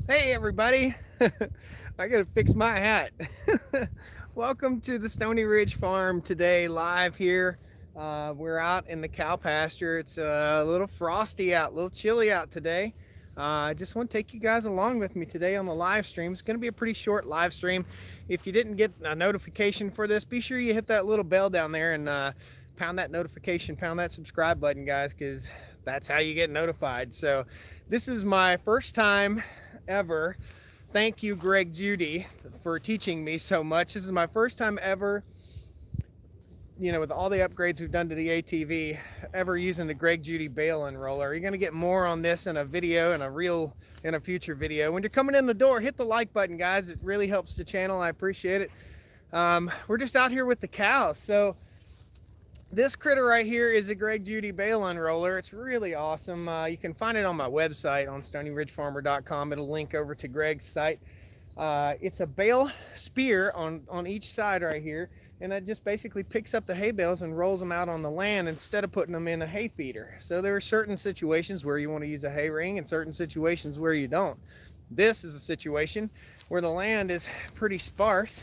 Hey everybody, I gotta fix my hat. Welcome to the Stoney Ridge Farm today, live here. We're out in the cow pasture. It's a little frosty out, a little chilly out today. I just want to take you guys along with me today on the live stream. It's going to be a pretty short live stream. If you didn't get a notification for this, be sure you hit that little bell down there and pound that notification, pound that subscribe button, guys, because that's how you get notified. So this is my first time ever. Thank you, Greg Judy, for teaching me so much. This is my first time ever, with all the upgrades we've done to the ATV, ever using the Greg Judy bale unroller. You're going to get more on this in a video, in a future video. When you're coming in the door, hit the like button, guys. It really helps the channel. I appreciate it. We're just out here with the cows. So this critter right here is a Greg Judy bale unroller. It's really awesome. You can find it on my website on StoneyRidgeFarmer.com. It'll link over to Greg's site. It's a bale spear on each side right here, and that just basically picks up the hay bales and rolls them out on the land instead of putting them in a hay feeder. So there are certain situations where you want to use a hay ring and certain situations where you don't. This is a situation where the land is pretty sparse.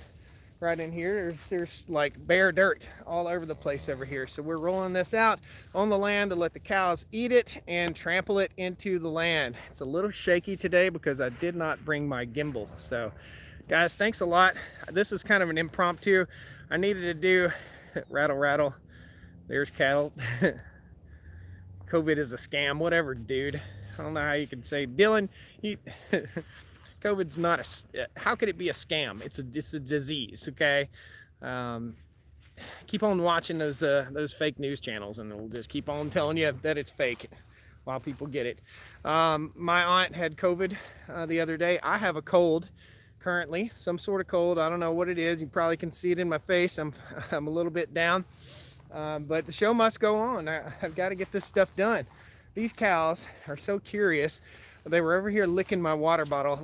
Right in here, there's like bare dirt all over the place over here. So we're rolling this out on the land to let the cows eat it and trample it into the land. It's a little shaky today because I did not bring my gimbal. So guys, thanks a lot. This is kind of an impromptu. I needed to do rattle, rattle. There's cattle. COVID is a scam, whatever, dude. I don't know how you can say, Dylan, COVID's not how could it be a scam? It's a disease, okay? Keep on watching those fake news channels and we'll just keep on telling you that it's fake while people get it. My aunt had COVID the other day. I have a cold currently, some sort of cold. I don't know what it is. You probably can see it in my face. I'm a little bit down, but the show must go on. I've got to get this stuff done. These cows are so curious. They were over here licking my water bottle.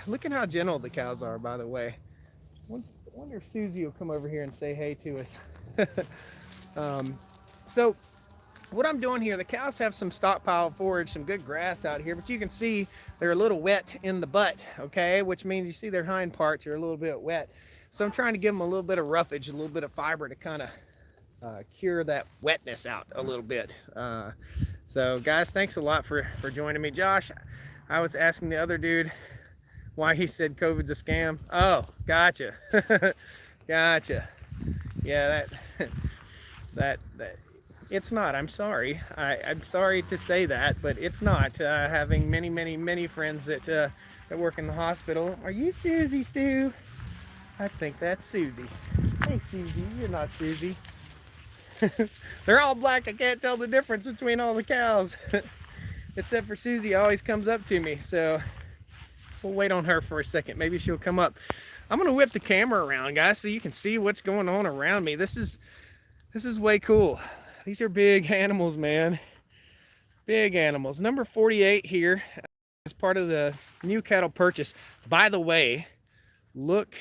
Look at how gentle the cows are, by the way. I wonder if Susie will come over here and say hey to us. So what I'm doing here, the cows have some stockpile forage, some good grass out here, but you can see they're a little wet in the butt, okay? Which means you see their hind parts are a little bit wet. So I'm trying to give them a little bit of roughage, a little bit of fiber to kind of cure that wetness out a little bit. So guys, thanks a lot for joining me. Josh, I was asking the other dude why he said COVID's a scam. Oh, gotcha. Gotcha. Yeah, that it's not. I'm sorry. I'm sorry to say that, but it's not. Having many friends that work in the hospital. Are you Susie Sue? I think that's Susie. Hey Susie, you're not Susie. They're all black. I can't tell the difference between all the cows. Except for Susie always comes up to me. So we'll wait on her for a second. Maybe she'll come up. I'm gonna whip the camera around, guys, so you can see what's going on around me. This is way cool. These are big animals, man. Big animals. Number 48 here is part of the new cattle purchase. By the way, look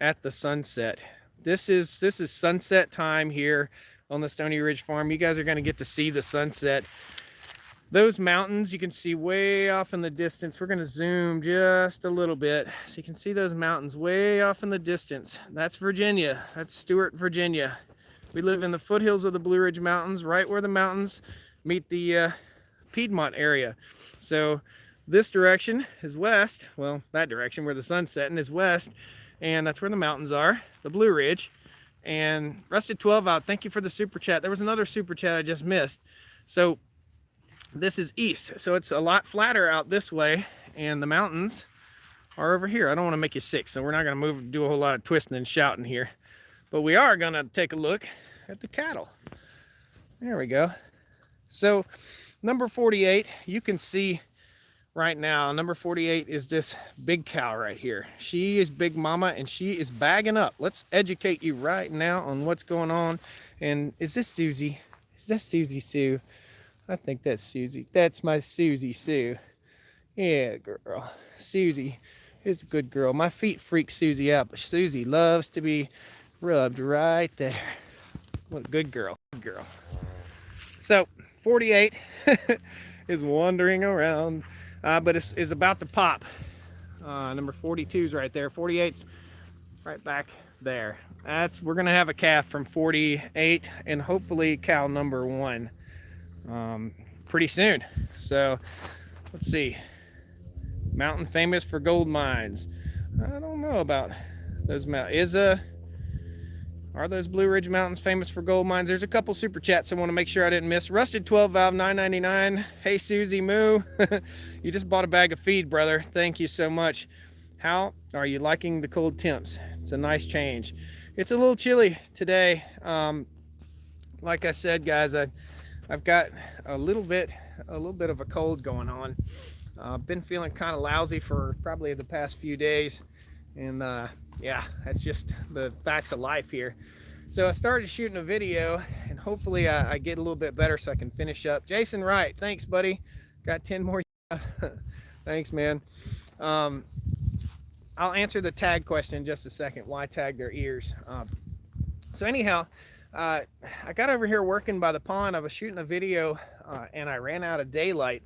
at the sunset. This is sunset time here on the Stoney Ridge Farm. You guys are going to get to see the sunset. Those mountains you can see way off in the distance. We're going to zoom just a little bit so you can see those mountains way off in the distance. That's Virginia. That's Stewart, Virginia. We live in the foothills of the Blue Ridge Mountains, right where the mountains meet the Piedmont area. So this direction is west. Well, that direction where the sun's setting is west. And that's where the mountains are, the Blue Ridge. And Rusted 12 out, thank you for the super chat. There was another super chat I just missed. So this is east, so it's a lot flatter out this way, and the mountains are over here. I don't want to make you sick, so we're not going to do a whole lot of twisting and shouting here. But we are going to take a look at the cattle. There we go. So number 48, you can see right now, number 48 is this big cow right here. She is Big Mama and she is bagging up. Let's educate you right now on what's going on. And is this Susie? Is that Susie Sue? I think that's Susie. That's my Susie Sue. Yeah, girl. Susie is a good girl. My feet freak Susie out, but Susie loves to be rubbed right there. What a good girl. Good girl. So 48 is wandering around. but is about to pop. Number 42 is right there. 48's right back there. We're gonna have a calf from 48 and hopefully cow number 1 pretty soon. So let's see. Mountain famous for gold mines. I don't know about those mountains. Are those Blue Ridge Mountains famous for gold mines? There's a couple super chats I want to make sure I didn't miss. Rusted 12 valve, $9.99. Hey Susie Moo, you just bought a bag of feed, brother. Thank you so much. How are you liking the cold temps? It's a nice change. It's a little chilly today. Like I said, guys, I've got a little bit of a cold going on. I've been feeling kind of lousy for probably the past few days, and yeah, that's just the facts of life here. So I started shooting a video, and hopefully I get a little bit better so I can finish up. Jason Wright, thanks, buddy. Got 10 more. Thanks, man. I'll answer the tag question in just a second. Why tag their ears? So anyhow, I got over here working by the pond. I was shooting a video, and I ran out of daylight.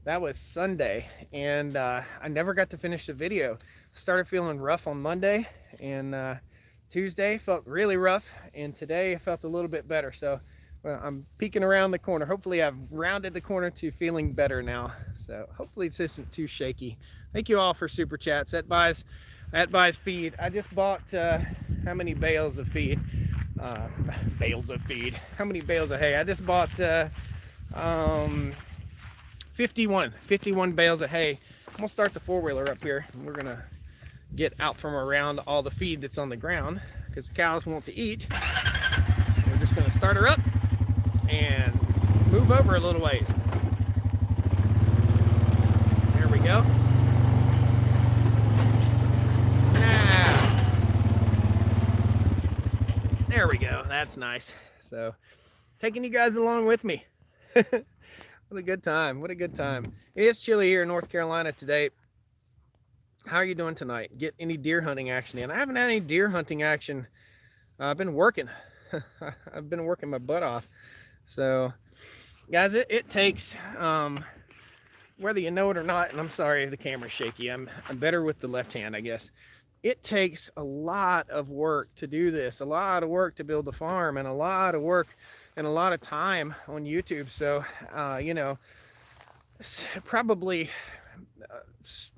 That was Sunday, and I never got to finish the video. Started feeling rough on Monday, and Tuesday felt really rough, and today I felt a little bit better. So I'm peeking around the corner. Hopefully I've rounded the corner to feeling better now. So hopefully this isn't too shaky. Thank you all for super chats. That buys feed. I just bought how many bales of feed? Bales of feed. How many bales of hay? I just bought 51 bales of hay. I'm gonna start the four-wheeler up here, and we're gonna get out from around all the feed that's on the ground because the cows want to eat. We're just gonna start her up and move over a little ways. There we go. Now, there we go. That's nice. So, taking you guys along with me. What a good time. What a good time. It is chilly here in North Carolina today. How are you doing tonight? Get any deer hunting action in? I haven't had any deer hunting action. I've been working. I've been working my butt off. So, guys, it takes, whether you know it or not, and I'm sorry if the camera's shaky. I'm better with the left hand, I guess. It takes a lot of work to do this. A lot of work to build the farm, and a lot of work and a lot of time on YouTube. So, you know, probably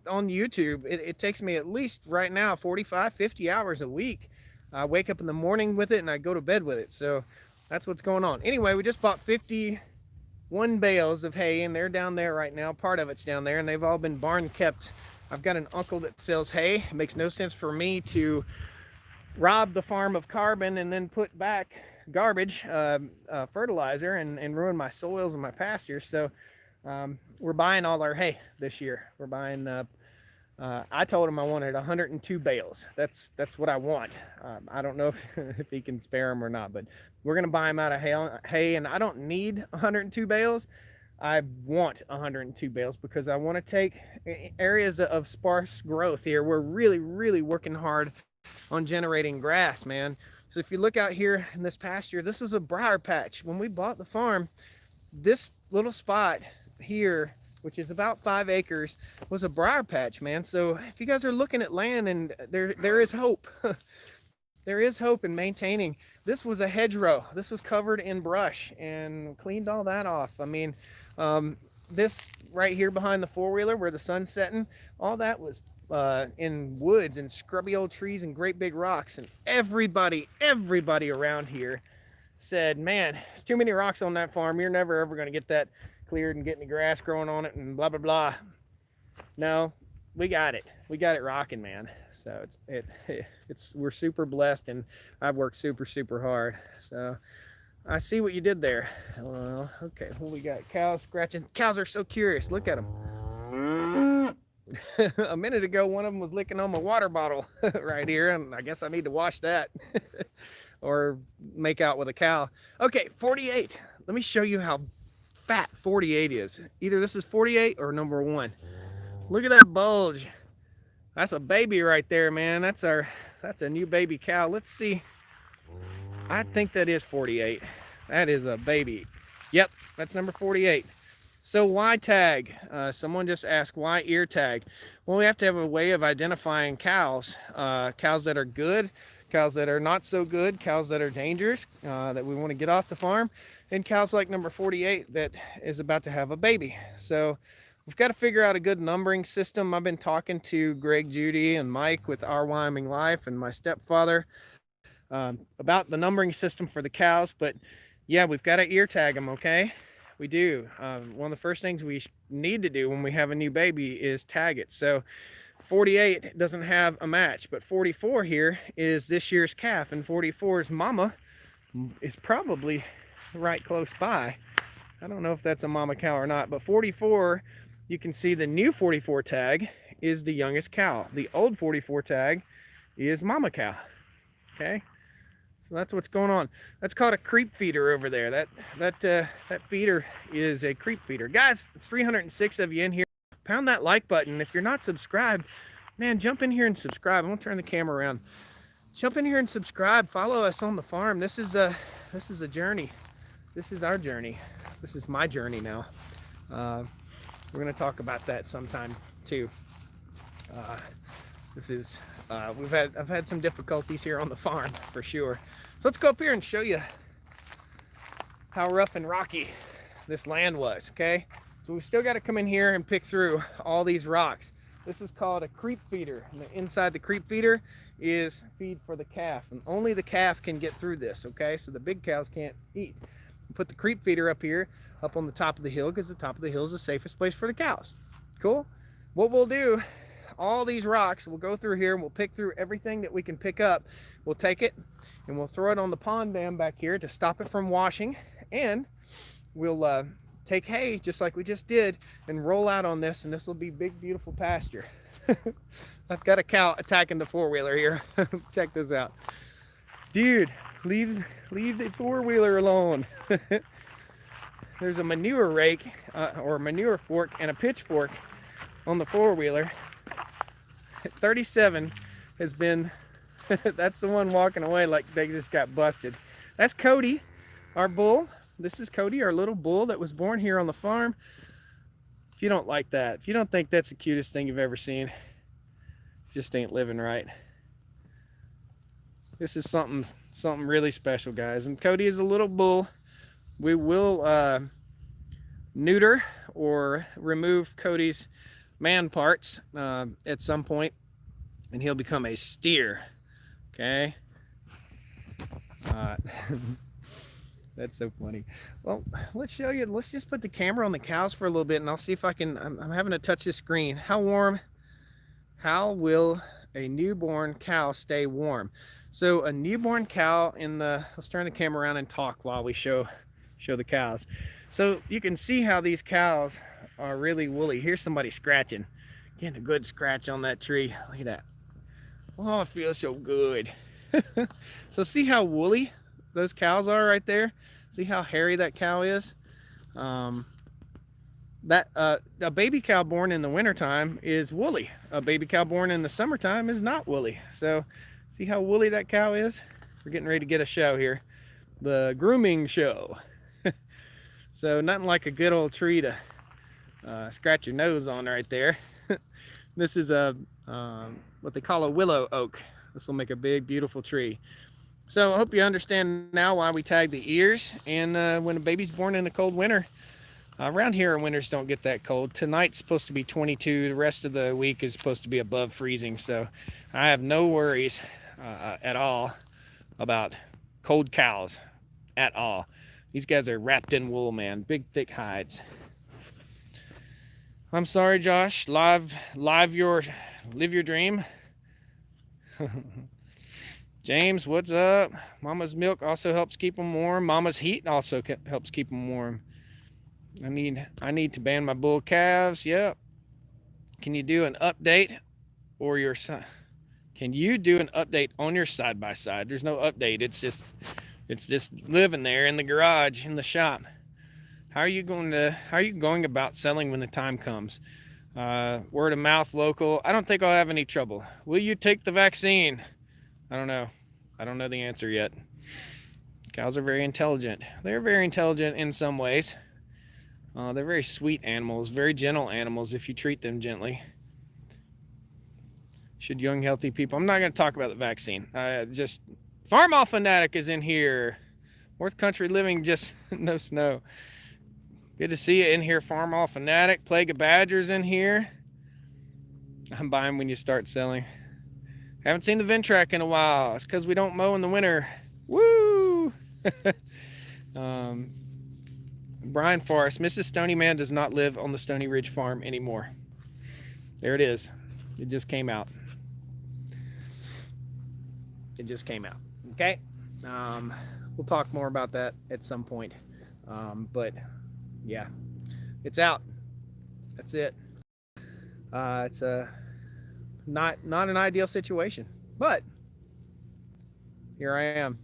on YouTube, it takes me at least right now 45, 50 hours a week. I wake up in the morning with it and I go to bed with it. So that's what's going on. Anyway, we just bought 51 bales of hay, and they're down there right now. Part of it's down there, and they've all been barn kept. I've got an uncle that sells hay. It makes no sense for me to rob the farm of carbon and then put back garbage, fertilizer, and ruin my soils and my pastures. So we're buying all our hay this year. We're buying, I told him I wanted 102 bales. That's what I want. I don't know if he can spare them or not, but we're going to buy them out of hay, and I don't need 102 bales. I want 102 bales because I want to take areas of sparse growth here. We're really, really working hard on generating grass, man. So if you look out here in this pasture, this is a briar patch. When we bought the farm, this little spot here, which is about 5 acres, was a briar patch, man. So if you guys are looking at land, and there is hope. There is hope in maintaining. This was a hedgerow. This was covered in brush, and cleaned all that off. I mean, this right here behind the four-wheeler where the sun's setting, all that was in woods and scrubby old trees and great big rocks. And everybody around here said, man, there's too many rocks on that farm. You're never ever going to get that cleared and get any grass growing on it and blah blah blah. No, we got it rocking, man. So we're super blessed, and I've worked super hard. So I see what you did there. Well, okay, well, we got cows scratching. Cows are so curious. Look at them. A minute ago, one of them was licking on my water bottle right here, and I guess I need to wash that or make out with a cow. Okay, 48. Let me show you how fat 48 is. Either this is 48 or number 1. Look at that bulge. That's a baby right there, man. That's a new baby cow. Let's see. I think that is 48. That is a baby. Yep, that's number 48. So why tag? Someone just asked, why ear tag? Well, we have to have a way of identifying cows. Cows that are good, cows that are not so good, cows that are dangerous, that we want to get off the farm, and cows like number 48 that is about to have a baby. So we've got to figure out a good numbering system. I've been talking to Greg, Judy, and Mike with Our Wyoming Life and my stepfather about the numbering system for the cows. But yeah, we've got to ear tag them, okay? We do. One of the first things we need to do when we have a new baby is tag it. So 48 doesn't have a match, but 44 here is this year's calf, and 44's mama is probably right close by. I don't know if that's a mama cow or not, but 44, you can see the new 44 tag is the youngest cow. The old 44 tag is mama cow. Okay. So that's what's going on. That's called a creep feeder over there. That feeder is a creep feeder. Guys, it's 306 of you in here. Pound that like button. If you're not subscribed, man, jump in here and subscribe. I'm gonna turn the camera around. Jump in here and subscribe. Follow us on the farm. This is a journey. This is our journey. This is my journey now. We're gonna talk about that sometime too. I've had some difficulties here on the farm for sure. So let's go up here and show you how rough and rocky this land was, okay? So we've still got to come in here and pick through all these rocks. This is called a creep feeder. And inside the creep feeder is feed for the calf, and only the calf can get through this, okay? So the big cows can't eat. Put the creep feeder up here, up on the top of the hill, because the top of the hill is the safest place for the cows. Cool? What we'll do, all these rocks, we'll go through here and we'll pick through everything that we can pick up. We'll take it and we'll throw it on the pond dam back here to stop it from washing, and we'll take hay just like we just did and roll out on this, and this will be big beautiful pasture. I've got a cow attacking the four-wheeler here. Check this out. Dude, leave the four-wheeler alone. There's a manure rake or manure fork and a pitchfork on the four-wheeler. 37 has been that's the one walking away like they just got busted. That's Cody, our bull. This is Cody, our little bull that was born here on the farm. If you don't like that, if you don't think that's the cutest thing you've ever seen, just ain't living right. This is something really special, guys. And Cody is a little bull. We will neuter or remove Cody's man parts at some point, and he'll become a steer. Okay. That's so funny. Well, let's show you. Let's just put the camera on the cows for a little bit, and I'll see if I can. I'm having to touch this screen. How warm? How will a newborn cow stay warm? So a newborn cow let's turn the camera around and talk while we show the cows. So you can see how these cows are really woolly. Here's somebody scratching. Getting a good scratch on that tree. Look at that. Oh, it feels so good. So see how woolly those cows are right there? See how hairy that cow is? A baby cow born in the wintertime is woolly. A baby cow born in the summertime is not woolly. So see how woolly that cow is? We're getting ready to get a show here. The grooming show. So nothing like a good old tree to scratch your nose on right there. This is what they call a willow oak. This will make a big, beautiful tree. So I hope you understand now why we tag the ears. And when a baby's born in a cold winter, around here our winters don't get that cold. Tonight's supposed to be 22. The rest of the week is supposed to be above freezing. So I have no worries at all about cold cows at all. These guys are wrapped in wool, man. Big, thick hides. I'm sorry, Josh. Live your dream. James, what's up? Mama's milk also helps keep them warm. Mama's heat also helps keep them warm. I need to ban my bull calves. Yep. Can you do an update or your son? Can you do an update on your side by side? There's no update. It's just living there in the garage, in the shop. How are you going about selling when the time comes? Word of mouth, local. I don't think I'll have any trouble. Will you take the vaccine? I don't know. I don't know the answer yet. Cows are very intelligent. They're very intelligent in some ways. They're very sweet animals, very gentle animals if you treat them gently. Should young, healthy people... I'm not going to talk about the vaccine. Just... Farmall Fanatic is in here. North Country Living, just no snow. Good to see you in here, Farmall Fanatic. Plague of Badgers in here. I'm buying when you start selling. Haven't seen the Ventrac in a while. It's because we don't mow in the winter. Woo! Brian Forrest, Mrs. Stoney Man does not live on the Stoney Ridge farm anymore. There it is. It just came out. It just came out. Okay? We'll talk more about that at some point. But yeah, it's out. That's it. It's not an ideal situation, but here I am,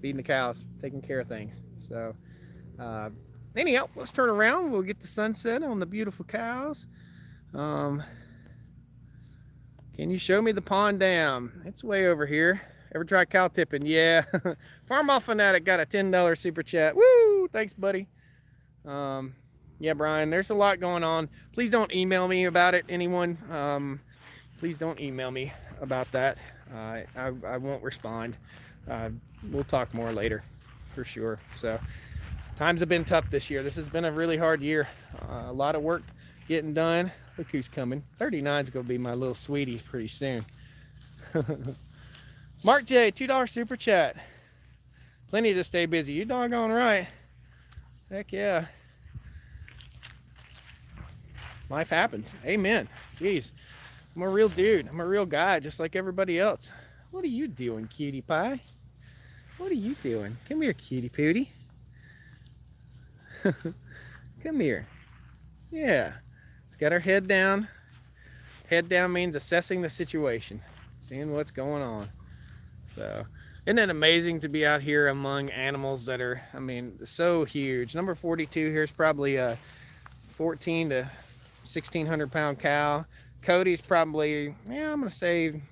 feeding the cows, taking care of things. So anyhow, let's turn around. We'll get the sunset on the beautiful cows. Can you show me the pond dam? It's way over here. Ever try cow tipping? Yeah. Farmall Fanatic got a $10 super chat. Woo! Thanks, buddy. Yeah, Brian, there's a lot going on. Please don't email me about it, anyone. Please don't email me about that. I won't respond. We'll talk more later, for sure. So, times have been tough this year. This has been a really hard year. A lot of work getting done. Look who's coming. 39 is going to be my little sweetie pretty soon. Mark J, $2 super chat. Plenty to stay busy. You doggone right. Heck yeah. Life happens. Amen. Jeez. I'm a real dude. I'm a real guy, just like everybody else. What are you doing, cutie pie? What are you doing? Come here, cutie pootie. Come here. Yeah. She's got her head down. Head down means assessing the situation, seeing what's going on. So, isn't it amazing to be out here among animals that are, I mean, so huge. Number 42 here is probably a 14 to 1,600 pound cow. Cody's probably, yeah, I'm going to say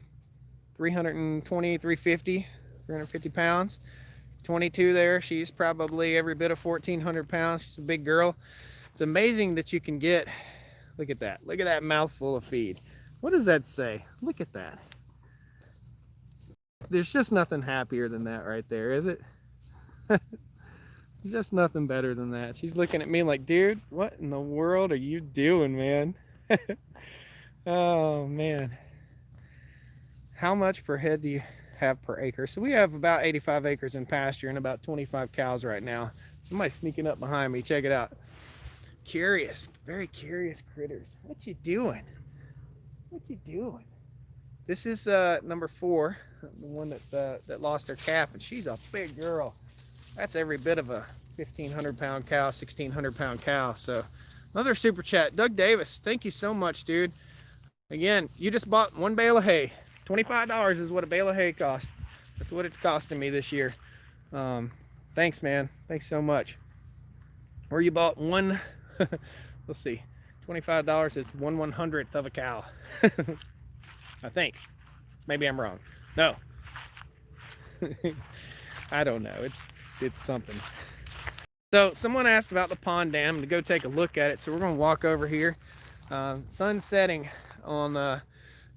320, 350, 350 pounds. 22 there, she's probably every bit of 1,400 pounds. She's a big girl. It's amazing that you can get, look at that. Look at that mouthful of feed. What does that say? Look at that. There's just nothing happier than that right there, is it? There's just nothing better than that. She's looking at me like, dude, what in the world are you doing, man? Oh, man. How much per head do you have per acre? So we have about 85 acres in pasture and about 25 cows right now. Somebody's sneaking up behind me. Check it out. Curious, very curious critters. What you doing? What you doing? This is number 4, the one that lost her calf, and she's a big girl. That's every bit of a 1,500 pound cow, 1,600 pound cow. So another super chat. Doug Davis, thank you so much, dude. Again, you just bought one bale of hay. $25 is what a bale of hay costs. That's what it's costing me this year. Thanks, man. Thanks so much. Or you bought one, let's see, $25 is 1/100th of a cow. I think. Maybe I'm wrong. No. I don't know. It's something. So someone asked about the pond dam to go take a look at it. So we're going to walk over here. Sun setting on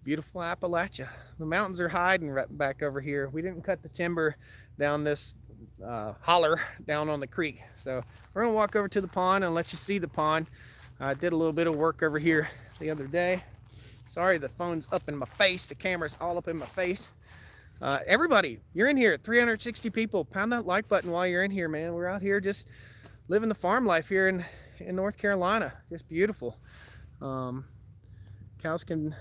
beautiful Appalachia. The mountains are hiding right back over here. We didn't cut the timber down this holler down on the creek. So we're going to walk over to the pond and let you see the pond. I did a little bit of work over here the other day. Sorry, the phone's up in my face. The camera's all up in my face. Everybody, you're in here. 360 people. Pound that like button while you're in here, man. We're out here just living the farm life here in North Carolina. Just beautiful. Cows can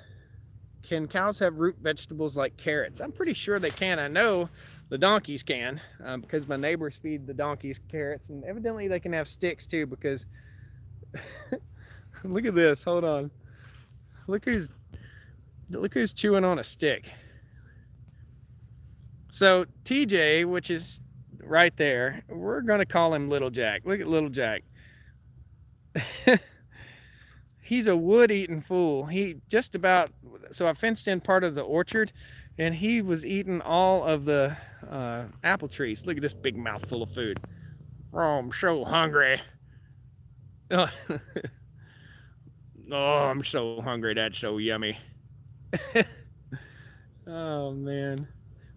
cows have root vegetables like carrots? I'm pretty sure they can. I know the donkeys can because my neighbors feed the donkeys carrots, and evidently they can have sticks too because look at this. Hold on. Look who's chewing on a stick. So TJ, which is right there, we're gonna call him Little Jack. Look at Little Jack. He's a wood-eating fool. He just about, so I fenced in part of the orchard, and he was eating all of the apple trees. Look at this big mouthful of food. Oh, I'm so hungry. Oh, oh, I'm so hungry. That's so yummy. Oh man,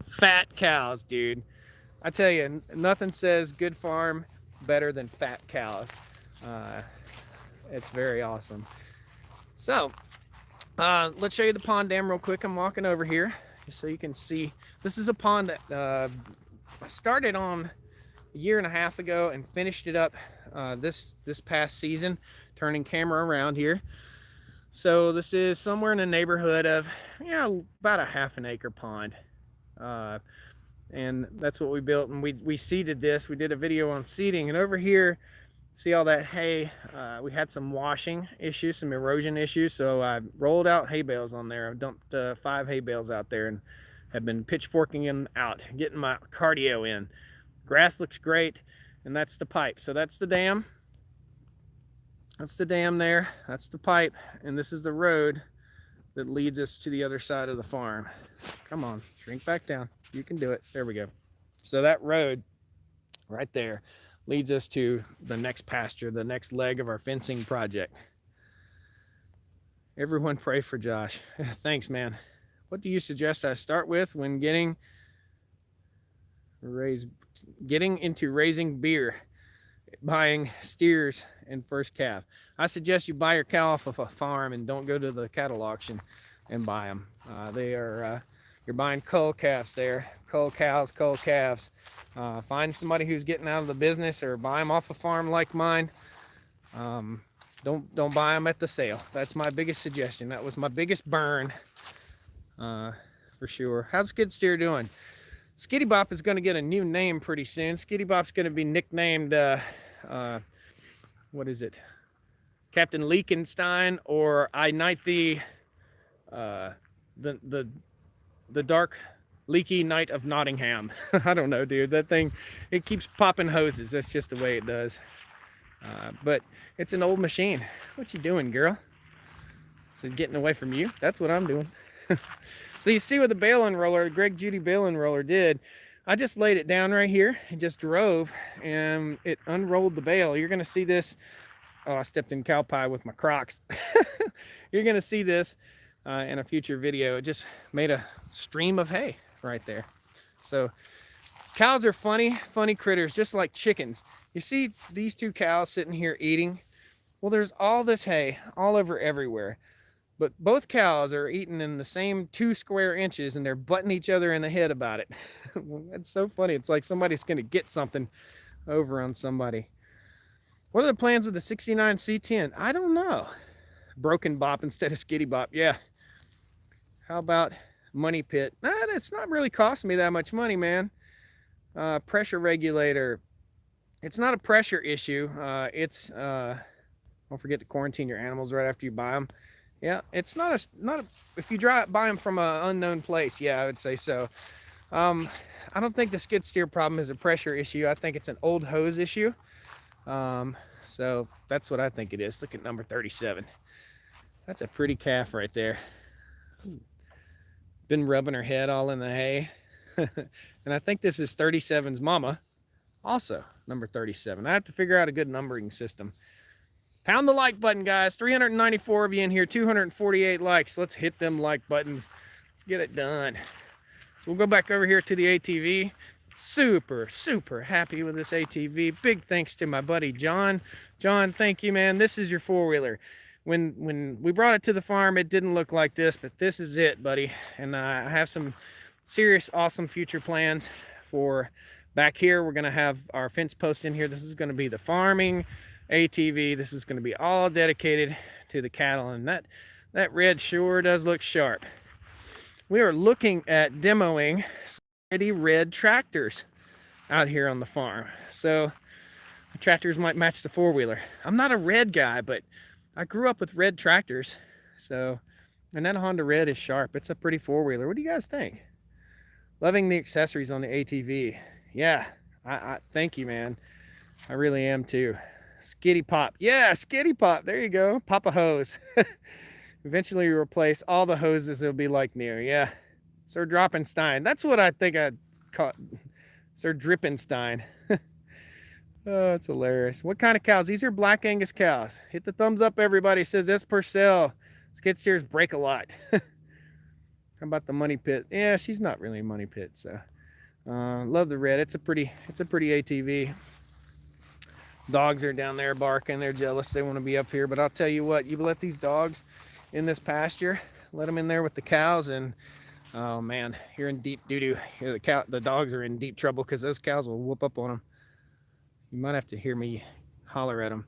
fat cows, dude. I tell you, nothing says good farm better than fat cows. Uh, it's very awesome. So, let's show you the pond dam real quick. I'm walking over here just so you can see. This is a pond that I started on a year and a half ago and finished it up this past season, turning camera around here. So this is somewhere in the neighborhood of, about a half an acre pond. And that's what we built, and we seeded this. We did a video on seeding, and over here, see all that hay, we had some washing issues, some erosion issues, so I rolled out hay bales on there. I dumped 5 hay bales out there and have been pitchforking them out, getting my cardio in. Grass looks great, and that's the pipe. So that's the dam. That's the dam there. That's the pipe, and this is the road that leads us to the other side of the farm. Come on, shrink back down. You can do it. There we go. So that road right there leads us to the next pasture, the next leg of our fencing project. Everyone pray for Josh. Thanks, man. What do you suggest I start with when getting into raising beer, buying steers and first calf? I suggest you buy your cow off of a farm and don't go to the cattle auction and buy them. You're buying cull calves there, cull cows, cull calves. Find somebody who's getting out of the business, or buy them off a farm like mine. Don't buy them at the sale. That's my biggest suggestion. That was my biggest burn, for sure. How's Skid Steer doing? Skitty Bop is going to get a new name pretty soon. Skitty Bop's going to be nicknamed, what is it? Captain Leakenstein, or I Knight the dark leaky Knight of Nottingham. I don't know, dude. That thing, it keeps popping hoses. That's just the way it does. But it's an old machine. What you doing, girl? Is it getting away from you? That's what I'm doing. So you see what the bale unroller, the Greg Judy bale unroller did. I just laid it down right here and just drove, and it unrolled the bale. You're gonna see this. Oh, I stepped in cow pie with my Crocs. You're gonna see this in a future video. It just made a stream of hay right there. So cows are funny critters, just like chickens. You see these 2 cows sitting here eating? Well, there's all this hay all over everywhere. But both cows are eating in the same 2 square inches, and they're butting each other in the head about it. That's so funny. It's like somebody's gonna get something over on somebody. What are the plans with the 69 C10? I don't know. Broken Bop instead of Skitty Bop. Yeah. How about Money Pit? It's not really costing me that much money, man. Pressure regulator. It's not a pressure issue. Don't forget to quarantine your animals right after you buy them. Yeah, it's not a. If you buy them from an unknown place, yeah, I would say so. I don't think the skid steer problem is a pressure issue. I think it's an old hose issue. So that's what I think it is. Look at number 37. That's a pretty calf right there. Been rubbing her head all in the hay. And I think this is 37's mama, also number 37. I have to figure out a good numbering system. Pound the like button, guys. 394 of you in here, 248 likes. Let's hit them like buttons. Let's get it done. So we'll go back over here to the ATV. Super happy with this ATV. Big thanks to my buddy John. John, thank you, man. This is your 4-wheeler. When we brought it to the farm, it didn't look like this, but this is it, buddy. And I have some serious awesome future plans for back here. We're gonna have our fence post in here. This is gonna be the farming ATV. This is gonna be all dedicated to the cattle, and that red sure does look sharp. We are looking at demoing some red tractors out here on the farm. So the tractors might match the 4-wheeler. I'm not a red guy, but I grew up with red tractors. So, and that Honda Red is sharp. It's a pretty 4-wheeler. What do you guys think? Loving the accessories on the ATV. Yeah, I thank you, man. I really am too. Skitty Pop. Yeah, Skitty Pop. There you go. Pop a hose. Eventually replace all the hoses. It'll be like new. Yeah. Sir Droppenstein. That's what I think I caught. Sir Drippenstein. Oh, that's hilarious. What kind of cows? These are Black Angus cows. Hit the thumbs up, everybody. It says S. Purcell. Skid steers break a lot. How about the money pit? Yeah, she's not really a money pit, so love the red. It's a pretty ATV. Dogs are down there barking. They're jealous. They want to be up here. But I'll tell you what, you let these dogs in this pasture, let them in there with the cows, and oh man, you're in deep doo-doo. The dogs are in deep trouble because those cows will whoop up on them. You might have to hear me holler at them.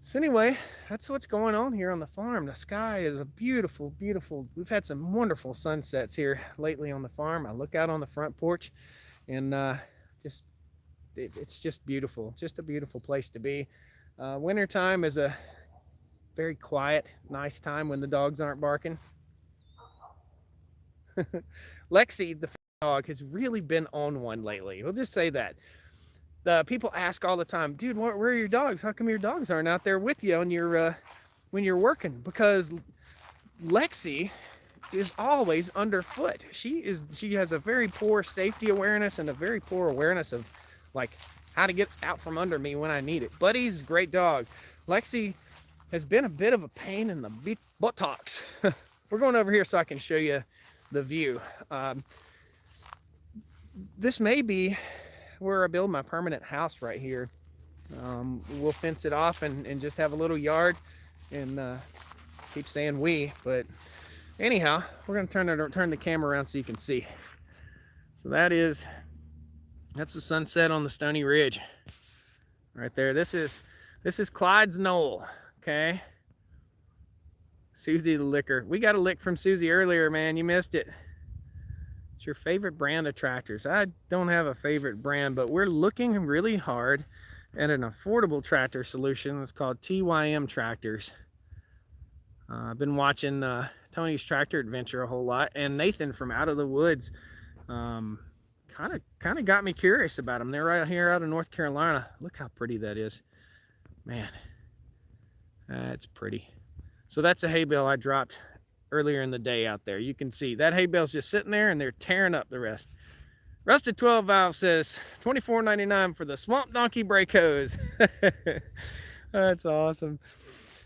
So anyway, that's what's going on here on the farm. The sky is a beautiful, beautiful. We've had some wonderful sunsets here lately on the farm. I look out on the front porch, and it's just beautiful. Just a beautiful place to be. Wintertime is a very quiet, nice time when the dogs aren't barking. Lexi, the dog, has really been on one lately. We'll just say that. The people ask all the time, dude, where are your dogs? How come your dogs aren't out there with you on your when you're working? Because Lexi is always underfoot. She has a very poor safety awareness and a very poor awareness of like how to get out from under me when I need it. Buddy's a great dog. Lexi has been a bit of a pain in the buttocks. We're going over here so I can show you the view. This may be where I build my permanent house right here. We'll fence it off and just have a little yard and keep saying we, but anyhow, we're gonna turn the camera around so you can see. So that's the sunset on the Stoney Ridge right there. This is Clyde's Knoll. Okay, Susie the licker. We got a lick from Susie earlier, man. You missed it. What's your favorite brand of tractors? I don't have a favorite brand, but we're looking really hard at an affordable tractor solution. It's called TYM tractors. I've been watching Tony's Tractor Adventure a whole lot, and Nathan from Out of the Woods kind of got me curious about them. They're right here out of North Carolina. Look how pretty that is, man. That's pretty. So that's a hay bale I dropped earlier in the day out there. You can see that hay bale's just sitting there and they're tearing up the rest. Rusted 12 valve says $24.99 for the Swamp Donkey brake hose. That's awesome.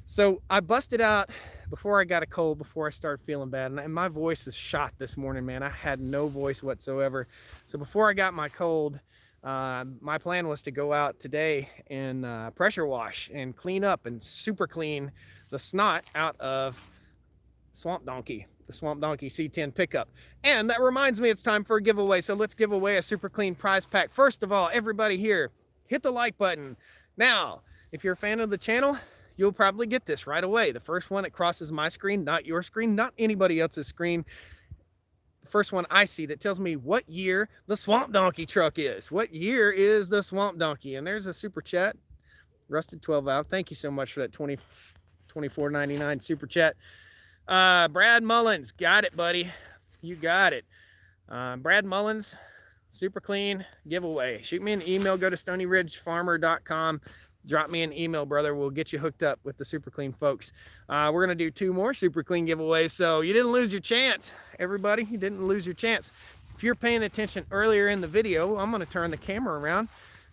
So I busted out before I got a cold, before I started feeling bad, and my voice is shot this morning, man. I had no voice whatsoever. So before I got my cold, my plan was to go out today and pressure wash and clean up and super clean the snot out of Swamp Donkey, the Swamp Donkey C10 pickup. And that reminds me it's time for a giveaway. So let's give away a super clean prize pack. First of all, everybody here, hit the like button. Now, if you're a fan of the channel, you'll probably get this right away. The first one that crosses my screen, not your screen, not anybody else's screen. The first one I see that tells me what year the Swamp Donkey truck is. What year is the Swamp Donkey? And there's a super chat. Rusted 12 valve. Thank you so much for that $24.99 super chat. Brad Mullins, got it, buddy. You got it. Brad Mullins, super clean giveaway. Shoot me an email. Go to StoneyRidgeFarmer.com. Drop me an email, brother. We'll get you hooked up with the super clean folks. We're going to do 2 more super clean giveaways. So you didn't lose your chance, everybody. You didn't lose your chance. If you're paying attention earlier in the video, I'm going to turn the camera around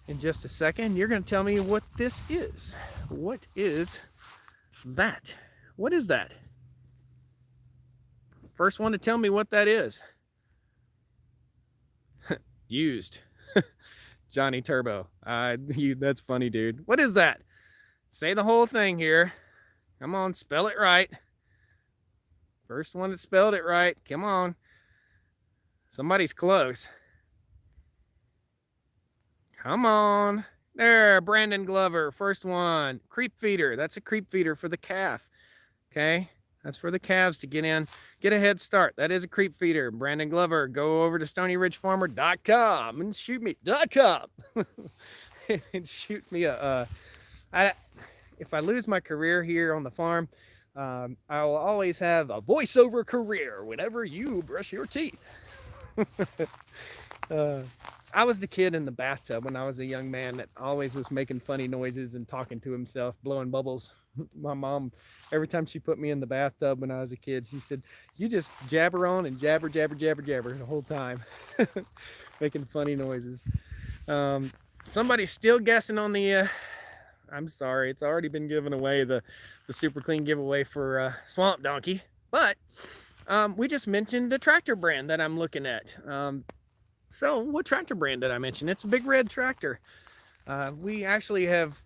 in just a second. You're going to tell me what this is. What is that? What is that? First one to tell me what that is. Used. Johnny Turbo. That's funny, dude. What is that? Say the whole thing here. Come on, spell it right. First one that spelled it right. Come on. Somebody's close. Come on. There, Brandon Glover. First one. Creep feeder. That's a creep feeder for the calf. Okay? That's for the calves to get in, get a head start. That is a creep feeder. Brandon Glover, go over to StoneyRidgeFarmer.com and shoot me, and shoot me if I lose my career here on the farm, I will always have a voiceover career whenever you brush your teeth. I was the kid in the bathtub when I was a young man that always was making funny noises and talking to himself, blowing bubbles. My mom, every time she put me in the bathtub when I was a kid, she said, you just jabber on and jabber the whole time, making funny noises. Somebody's still guessing on the, I'm sorry, it's already been given away, the Super Clean giveaway for Swamp Donkey. But we just mentioned the tractor brand that I'm looking at. So what tractor brand did I mention? It's a Big Red Tractor. We actually have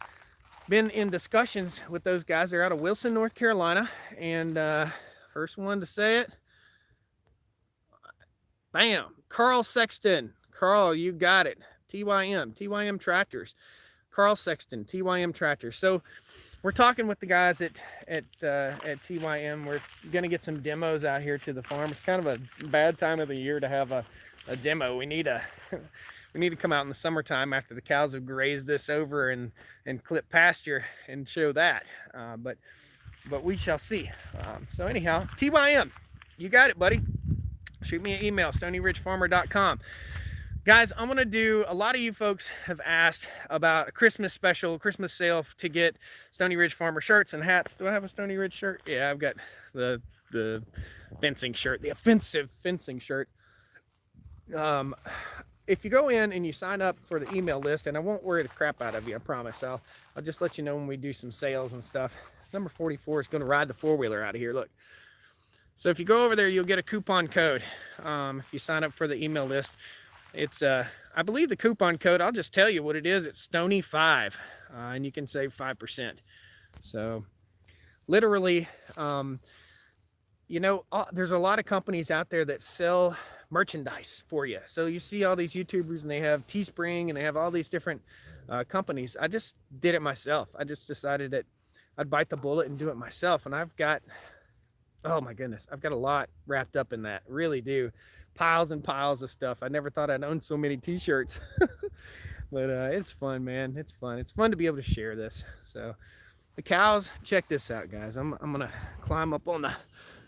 been in discussions with those guys. They're out of Wilson, North Carolina. And first one to say it, bam, Carl Sexton. Carl, you got it. TYM Tractors. Carl Sexton, TYM Tractors. So we're talking with the guys at TYM. We're gonna get some demos out here to the farm. It's kind of a bad time of the year to have a demo. We need to come out in the summertime after the cows have grazed this over and clip pasture and show that. But we shall see. So anyhow, TYM, you got it, buddy. Shoot me an email, StoneyRidgeFarmer.com. Guys, I'm gonna do, a lot of you folks have asked about a Christmas special, Christmas sale to get Stoney Ridge Farmer shirts and hats. Do I have a Stoney Ridge shirt? Yeah, I've got the fencing shirt, the offensive fencing shirt. If you go in and you sign up for the email list, and I won't worry the crap out of you, I promise. I'll just let you know when we do some sales and stuff. Number 44 is gonna ride the four-wheeler out of here, look. So if you go over there, you'll get a coupon code if you sign up for the email list. It's, I believe the coupon code, I'll just tell you what it is. It's Stoney5, and you can save 5%. So literally, you know, there's a lot of companies out there that sell merchandise for you. So you see all these YouTubers and they have Teespring and they have all these different companies. I just did it myself. I just decided that I'd bite the bullet and do it myself. And I've got, oh my goodness, I've got a lot wrapped up in that, really do. Piles and piles of stuff. I never thought I'd own so many t-shirts. But it's fun, man. It's fun. It's fun to be able to share this. So the cows, check this out, guys. I'm gonna climb up on the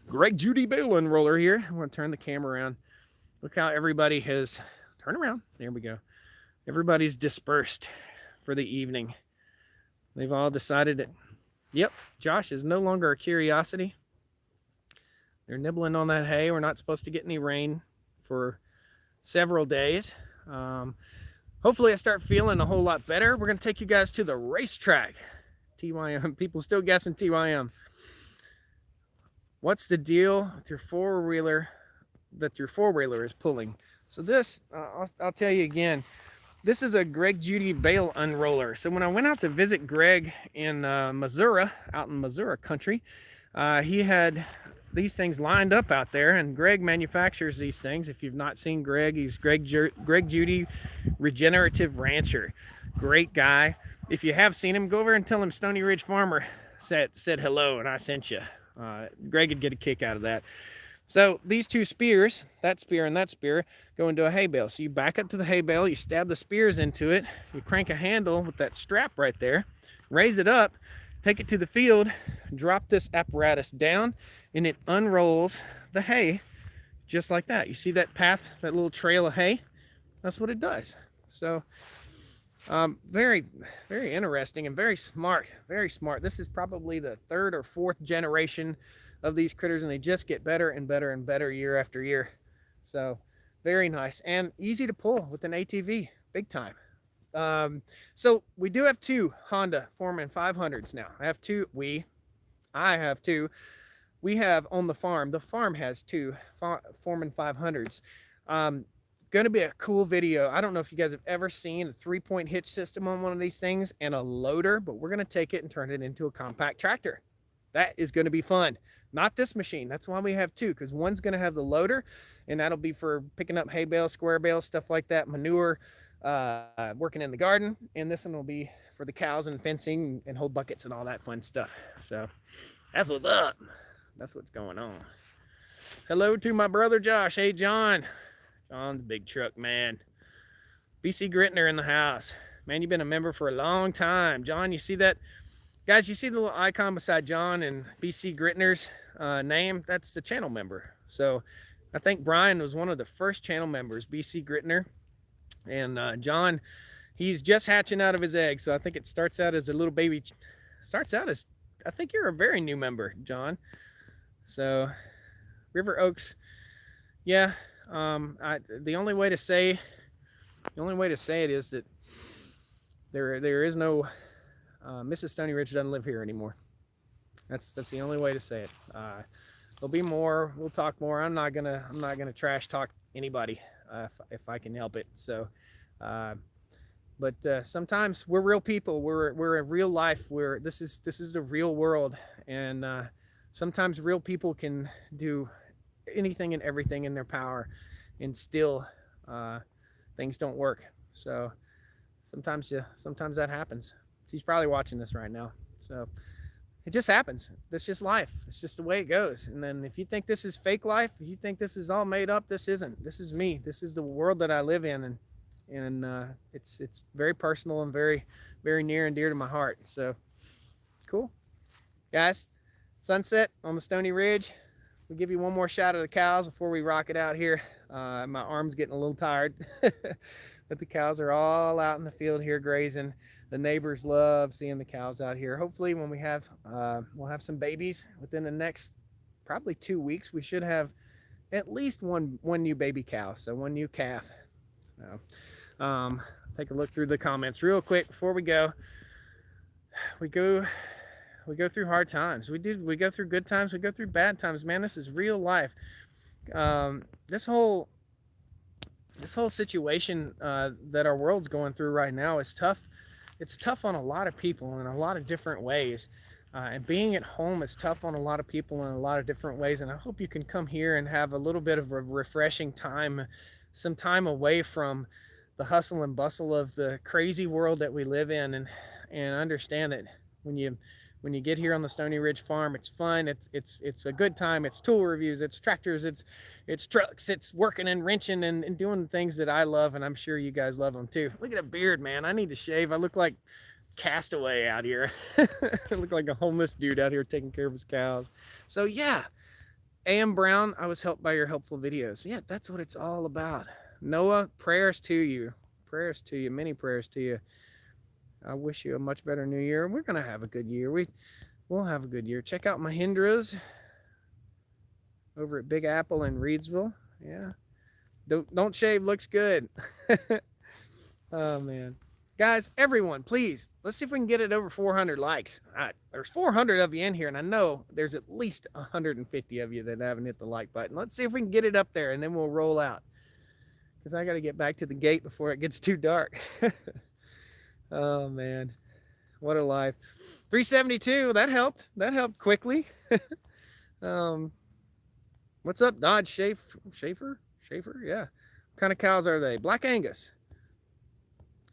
Greg Judy bale unroller here. I'm gonna turn the camera around. Look how everybody has, turn around. There we go. Everybody's dispersed for the evening. They've all decided that, yep, Josh is no longer a curiosity. They're nibbling on that hay. We're not supposed to get any rain for several days. Hopefully I start feeling a whole lot better. We're gonna take you guys to the racetrack. TYM, people still guessing TYM. What's the deal with your four-wheeler that your four-wheeler is pulling? So this, I'll tell you again, this is a Greg Judy bale unroller. So when I went out to visit Greg in Missouri, out in Missouri country, he had these things lined up out there, and Greg manufactures these things. If you've not seen Greg, he's Greg Judy Regenerative Rancher. Great guy. If you have seen him, go over and tell him Stoney Ridge Farmer said hello and I sent you. Greg would get a kick out of that. So these two spears, that spear and that spear, go into a hay bale. So you back up to the hay bale, you stab the spears into it, you crank a handle with that strap right there, raise it up, take it to the field, drop this apparatus down, and it unrolls the hay just like that. You see that path, that little trail of hay? That's what it does. So very, very interesting and very smart, very smart. This is probably the third or fourth generation of these critters, and they just get better and better and better year after year. So very nice and easy to pull with an ATV, big time. So we do have two Honda Foreman 500s now. I have two. We have on the farm has two Foreman 500s. Going to be a cool video. I don't know if you guys have ever seen a 3-point hitch system on one of these things and a loader, but we're going to take it and turn it into a compact tractor. That is going to be fun. Not this machine. That's why we have two, because one's going to have the loader, and that'll be for picking up hay bales, square bales, stuff like that, manure, working in the garden, and this one will be for the cows and fencing and hold buckets and all that fun stuff. So that's what's up. That's what's going on. Hello to my brother Josh. Hey John. John's big truck man. BC Grittner in the house. Man, you've been a member for a long time. John, you see that? Guys, you see the little icon beside John and BC Grittner's name? That's the channel member. So I think Brian was one of the first channel members, BC Grittner. And John, he's just hatching out of his egg. So I think it starts out as a little baby. Starts out as, I think you're a very new member, John. So River Oaks, yeah. The only way to say it is that there is no Mrs. Stoney Ridge doesn't live here anymore. That's the only way to say it. There'll be more. We'll talk more. I'm not gonna trash talk anybody if I can help it. So, but sometimes we're real people. We're a real life. This is a real world, and sometimes real people can do anything and everything in their power, and still things don't work. So sometimes that happens. She's probably watching this right now. So it just happens. That's just life. It's just the way it goes. And then if you think this is fake life, if you think this is all made up, this isn't. This is me. This is the world that I live in, and it's very personal and very, very near and dear to my heart. So cool, guys. Sunset on the Stoney Ridge. We'll give you one more shot of the cows before we rock it out here. My arm's getting a little tired, but the cows are all out in the field here grazing. The neighbors love seeing the cows out here. Hopefully when we'll have some babies within the next probably 2 weeks. We should have at least one new baby cow, so one new calf. So take a look through the comments real quick before we go. We go through hard times. We go through good times. We go through bad times. Man, this is real life. This whole situation that our world's going through right now is tough. It's tough on a lot of people in a lot of different ways. And being at home is tough on a lot of people in a lot of different ways. And I hope you can come here and have a little bit of a refreshing time, some time away from the hustle and bustle of the crazy world that we live in, and understand that when you get here on the Stoney Ridge farm, it's fun. It's a good time. It's tool reviews. It's tractors. It's trucks. It's working and wrenching and doing things that I love, and I'm sure you guys love them too. Look at that beard, man. I need to shave. I look like Castaway out here. I look like a homeless dude out here taking care of his cows. So yeah, A.M. Brown, I was helped by your helpful videos. Yeah, that's what it's all about. Noah, prayers to you. Prayers to you. Many prayers to you. I wish you a much better new year. We're gonna have a good year. We'll have a good year. Check out Mahindras over at Big Apple in Reedsville. Yeah. Don't shave, looks good. Oh man. Guys, everyone, please, let's see if we can get it over 400 likes. There's 400 of you in here, and I know there's at least 150 of you that haven't hit the like button. Let's see if we can get it up there, and then we'll roll out. Because I got to get back to the gate before it gets too dark. Oh man, what a life. 372, that helped quickly. What's up, Dodge Schaefer, yeah. What kind of cows are they? Black Angus.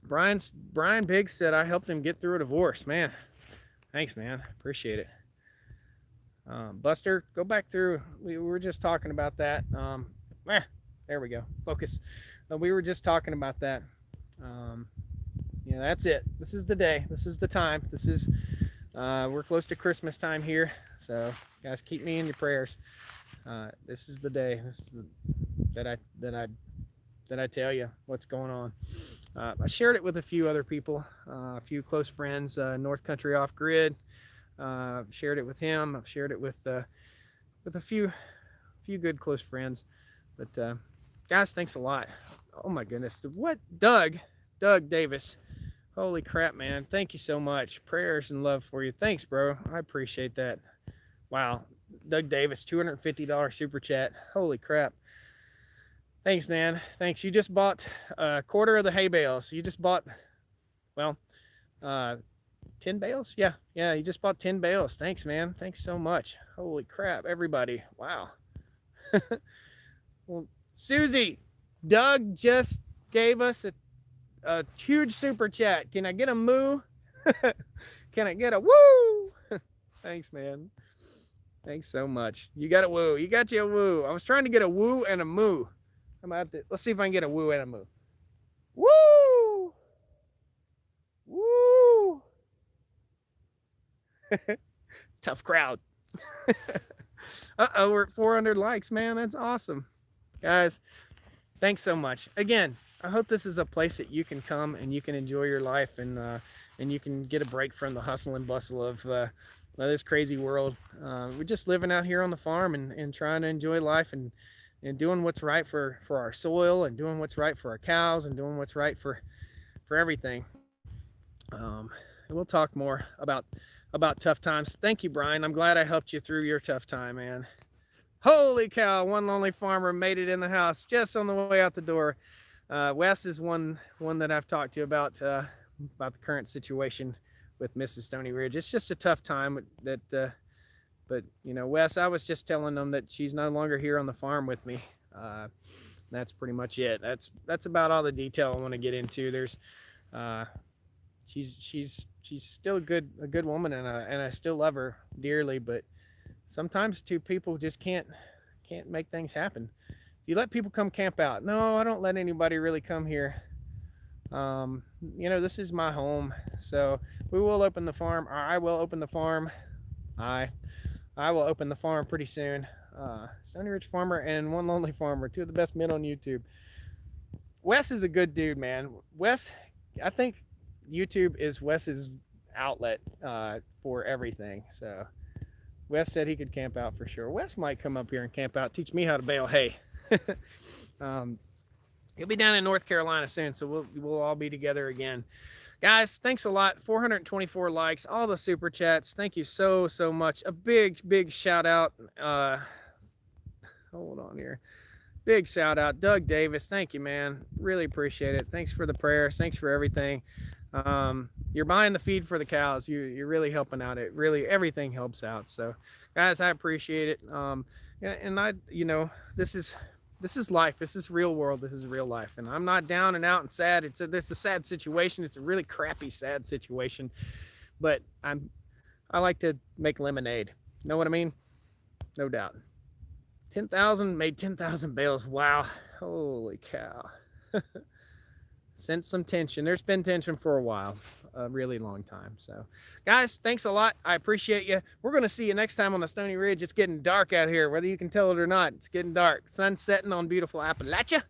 Brian Biggs said I helped him get through a divorce. Man, thanks, man, appreciate it. Buster, go back through. We were just talking about that. There we go, focus. We were just talking about that. Yeah, that's it. This is the day. This is the time. This is we're close to Christmas time here, so guys, keep me in your prayers. This is the day. This is that I tell you what's going on. I shared it with a few other people, a few close friends. North Country Off Grid. Shared it with him. I've shared it with a few good close friends. But guys, thanks a lot. Oh my goodness, what Doug Davis. Holy crap, man. Thank you so much. Prayers and love for you. Thanks, bro. I appreciate that. Wow. Doug Davis, $250 super chat. Holy crap. Thanks, man. Thanks. You just bought a quarter of the hay bales. You just bought, well, 10 bales? Yeah, you just bought 10 bales. Thanks, man. Thanks so much. Holy crap, everybody. Wow. Well, Susie, Doug just gave us a huge super chat. Can I get a moo? Can I get a woo? Thanks, man. Thanks so much. You got a woo. You got you a woo. I was trying to get a woo and a moo. Let's see if I can get a woo and a moo. Woo! Woo! Tough crowd. Uh-oh, we're at 400 likes, man. That's awesome. Guys, thanks so much. Again, I hope this is a place that you can come and you can enjoy your life, and you can get a break from the hustle and bustle of this crazy world. We're just living out here on the farm and trying to enjoy life and doing what's right for our soil, and doing what's right for our cows, and doing what's right for everything. And we'll talk more about tough times. Thank you, Brian. I'm glad I helped you through your tough time, man. Holy cow! One lonely farmer made it in the house just on the way out the door. Wes is one that I've talked to about the current situation with Mrs. Stoney Ridge. It's just a tough time that, but you know, Wes, I was just telling them that she's no longer here on the farm with me. That's pretty much it. That's about all the detail I want to get into. There's, she's still a good woman, and I still love her dearly. But sometimes two people just can't make things happen. You let people come camp out. No, I don't let anybody really come here. You know, this is my home, so we will open the farm. Or I will open the farm. I will open the farm pretty soon. Stoney Ridge Farmer and One Lonely Farmer, two of the best men on YouTube. Wes is a good dude, man. Wes, I think YouTube is Wes's outlet for everything. So Wes said he could camp out for sure. Wes might come up here and camp out, teach me how to bale hay. He'll be down in North Carolina soon, so we'll all be together again. Guys, thanks a lot. 424 likes, all the super chats. Thank you so much. A big shout out. Hold on here. Big shout out, Doug Davis. Thank you, man. Really appreciate it. Thanks for the prayers. Thanks for everything. You're buying the feed for the cows. You're really helping out. It really, everything helps out. So, guys, I appreciate it. And I, you know, this is life. This is real world. This is real life. And I'm not down and out and sad. It's a sad situation. It's a really crappy, sad situation. But I like to make lemonade. Know what I mean? No doubt. 10,000 made 10,000 bales. Wow. Holy cow. Sensed some tension. There's been tension for a while, a really long time. So, guys, thanks a lot. I appreciate you. We're going to see you next time on the Stoney Ridge. It's getting dark out here, whether you can tell it or not. It's getting dark. Sun's setting on beautiful Appalachia.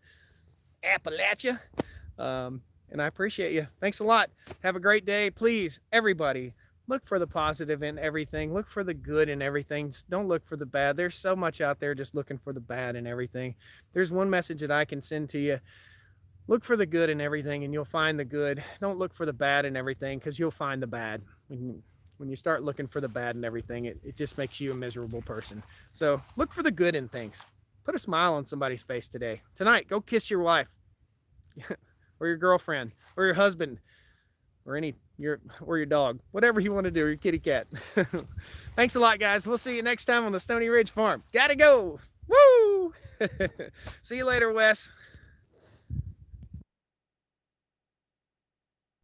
And I appreciate you. Thanks a lot. Have a great day. Please, everybody, look for the positive in everything. Look for the good in everything. Don't look for the bad. There's so much out there just looking for the bad in everything. There's one message that I can send to you. Look for the good in everything, and you'll find the good. Don't look for the bad in everything, because you'll find the bad. When you start looking for the bad in everything, it just makes you a miserable person. So look for the good in things. Put a smile on somebody's face today. Tonight, go kiss your wife or your girlfriend or your husband or your dog. Whatever you want to do, or your kitty cat. Thanks a lot, guys. We'll see you next time on the Stoney Ridge Farm. Gotta go. Woo! See you later, Wes.